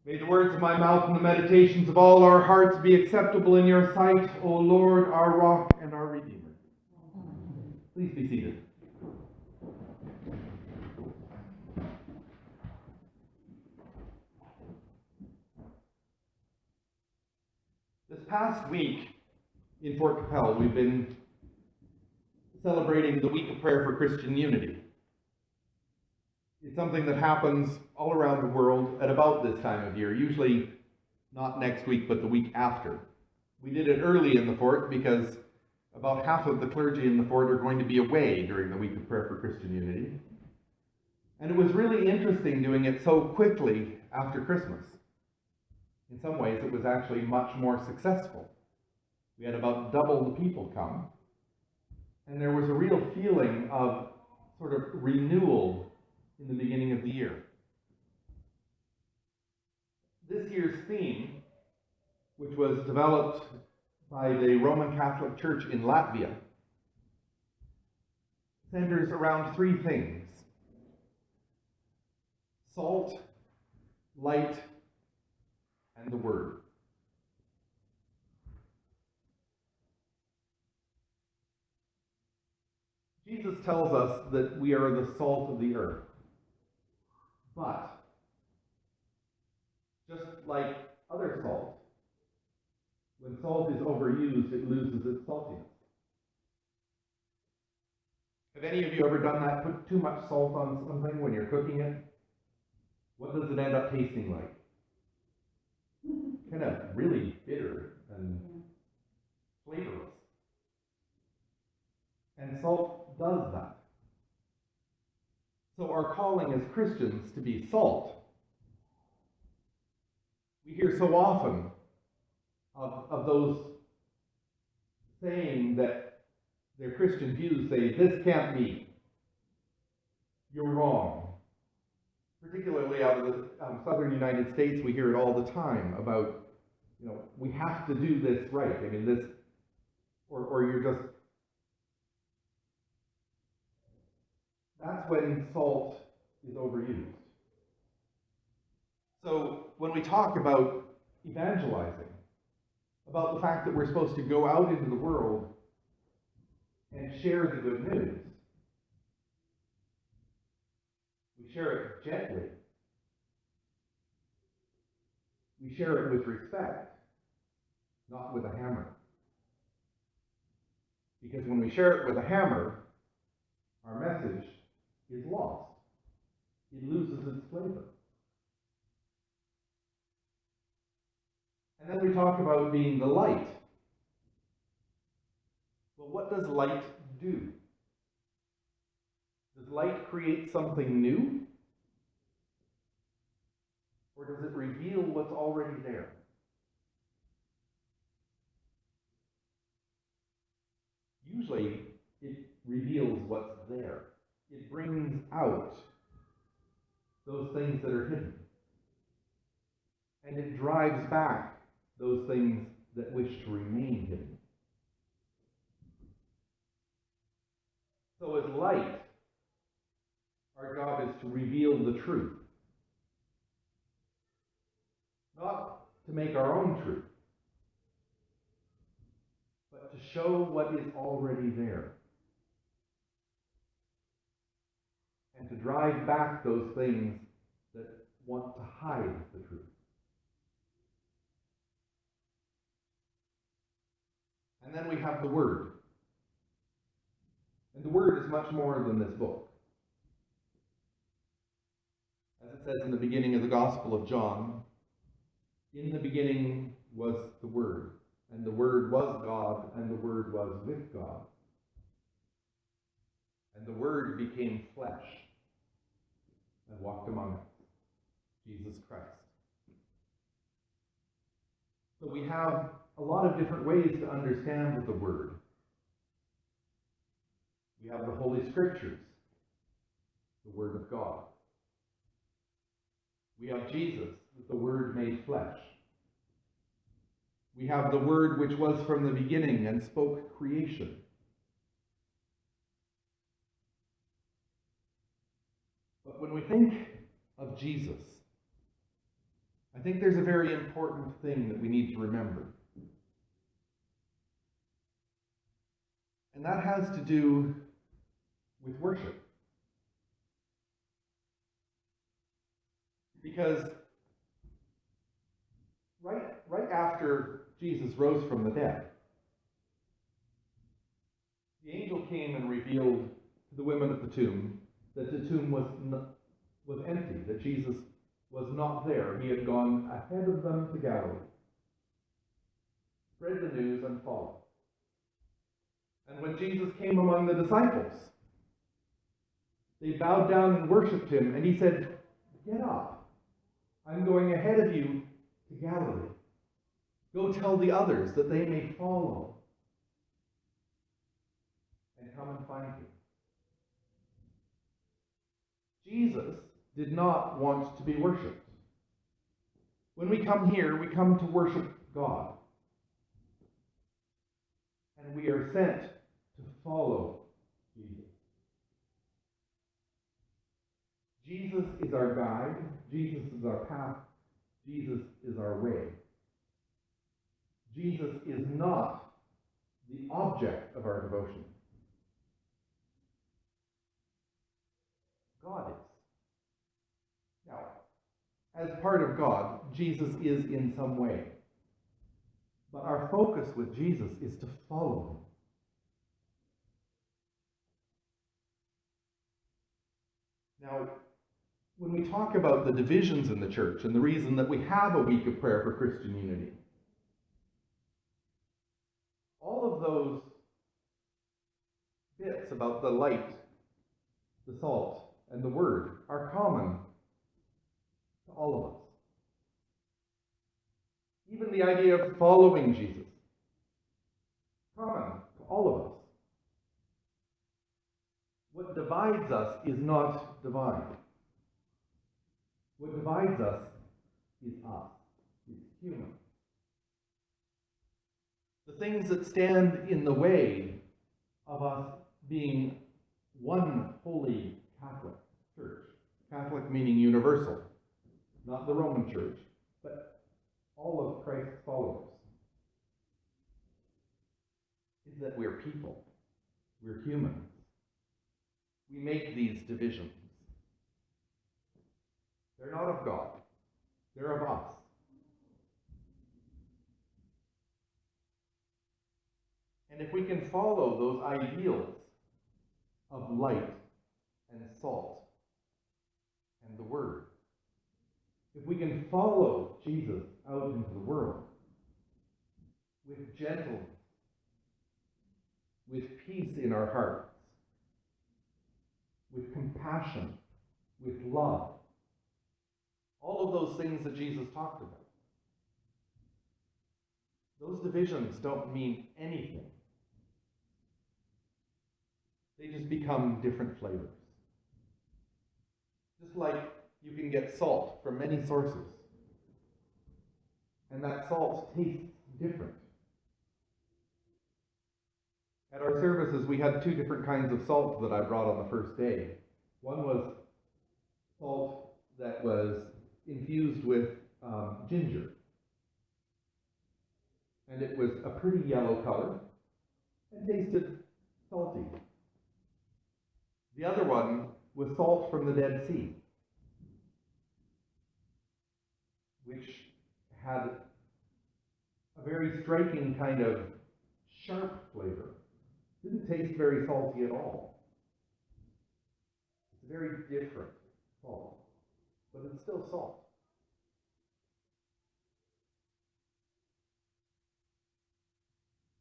May the words of my mouth and the meditations of all our hearts be acceptable in your sight, O Lord, our rock and our Redeemer. Please be seated. This past week in Fort Capel, we've been celebrating the Week of Prayer for Christian Unity. It's something that happens all around the world at about this time of year, usually not next week, but the week after. We did it early in the fort because about half of the clergy in the fort are going to be away during the Week of Prayer for Christian Unity. And it was really interesting doing it so quickly after Christmas. In some ways, it was actually much more successful. We had about double the people come. And there was a real feeling of sort of renewal in the beginning of the year. This year's theme, which was developed by the Roman Catholic Church in Latvia, centers around three things: salt, light, and the Word. Jesus tells us that we are the salt of the earth. But, just like other salt, when salt is overused, it loses its saltiness. Have any of you ever done that? Put too much salt on something when you're cooking it? What does it end up tasting like? Kind of really bitter and flavorless. And salt does that. So our calling as Christians to be salt. We hear so often of those saying that their Christian views say, this can't be. You're wrong. Particularly out of the southern United States, we hear it all the time about, we have to do this right. I mean, this, or you're just, that's when salt is overused. So when we talk about evangelizing, about the fact that we're supposed to go out into the world and share the good news, we share it gently. We share it with respect, not with a hammer. Because when we share it with a hammer, our message is lost. It loses its flavor. And then we talk about being the light. Well, what does light do? Does light create something new? Or does it reveal what's already there? Usually, it reveals what's there. It brings out those things that are hidden. And it drives back those things that wish to remain hidden. So as light, our job is to reveal the truth. Not to make our own truth, but to show what is already there. And to drive back those things that want to hide the truth. And then we have the Word. And the Word is much more than this book. As it says in the beginning of the Gospel of John, in the beginning was the Word, and the Word was God, and the Word was with God. And the Word became flesh and walked among us, Jesus Christ. So we have a lot of different ways to understand the Word. We have the Holy Scriptures, the Word of God. We have Jesus, the Word made flesh. We have the Word which was from the beginning and spoke creation. But when we think of Jesus I think there's a very important thing that we need to remember. And that has to do with worship. Because right after Jesus rose from the dead, the angel came and revealed to the women at the tomb that the tomb was empty, that Jesus was not there. He had gone ahead of them to Galilee, spread the news, and followed. And when Jesus came among the disciples, they bowed down and worshipped him, and he said, "Get up. I'm going ahead of you to Galilee. Go tell the others that they may follow and come and find me." Jesus did not want to be worshipped. When we come here, we come to worship God. And we are sent to follow Jesus. Jesus is our guide. Jesus is our path. Jesus is our way. Jesus is not the object of our devotion. God is. Now, as part of God, Jesus is in some way. But our focus with Jesus is to follow him. Now, when we talk about the divisions in the church and the reason that we have a week of prayer for Christian unity, all of those bits about the light, the salt, and the word are common to all of us. Even the idea of following Jesus, common to all of us. What divides us is not divine. What divides us is us. It's human. The things that stand in the way of us being one holy Catholic Church. Catholic meaning universal, not the Roman Church, but all of Christ's followers, is that we're people. We're humans. We make these divisions. They're not of God. They're of us. And if we can follow those ideals of light and salt and the Word, if we can follow Jesus out into the world with gentleness, with peace in our hearts, with compassion, with love, all of those things that Jesus talked about, those divisions don't mean anything. They just become different flavors. Just like you can get salt from many sources, and that salt tastes different. At our services, we had two different kinds of salt that I brought on the first day. One was salt that was infused with ginger, and it was a pretty yellow color and tasted salty. The other one was salt from the Dead Sea, which had a very striking kind of sharp flavor. Didn't taste very salty at all. It's a very different salt, but it's still salt.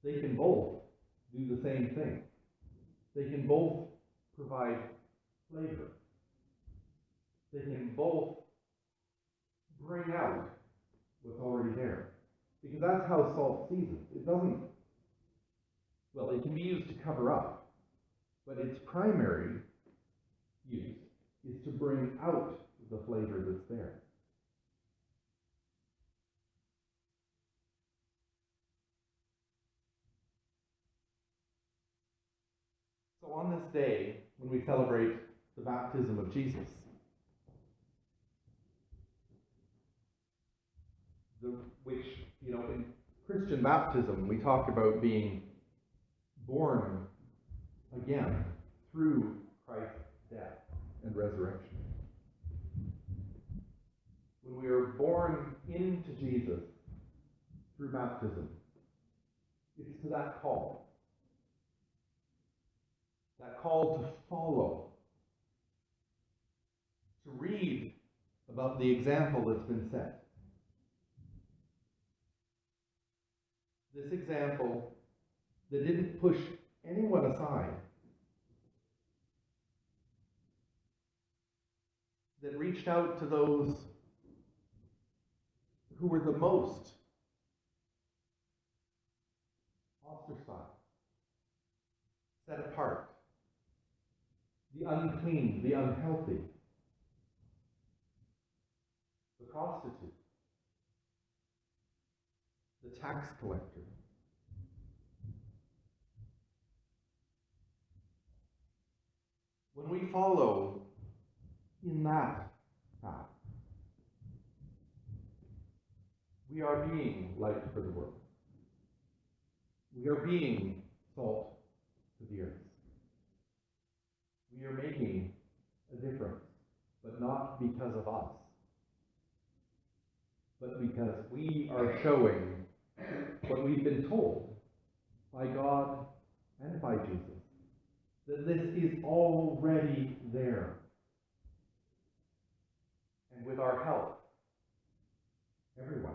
They can both do the same thing. They can both provide flavor. They can both bring out what's already there. Because that's how salt seasons. It doesn't, well, it can be used to cover up, but its primary use is to bring out the flavor that's there. So on this day, when we celebrate the baptism of Jesus, which, in Christian baptism, we talk about being born again through Christ's death and resurrection. When we are born into Jesus through baptism, it's to that call to follow, to read about the example that's been set. This example that didn't push anyone aside, that reached out to those who were the most ostracized, set apart, the unclean, the unhealthy, the prostitute, the tax collector. When we follow in that path, we are being light for the world. We are being salt to the earth. We are making a difference, but not because of us, but because we are showing what we've been told by God and by Jesus, that this is already there. And with our help, everyone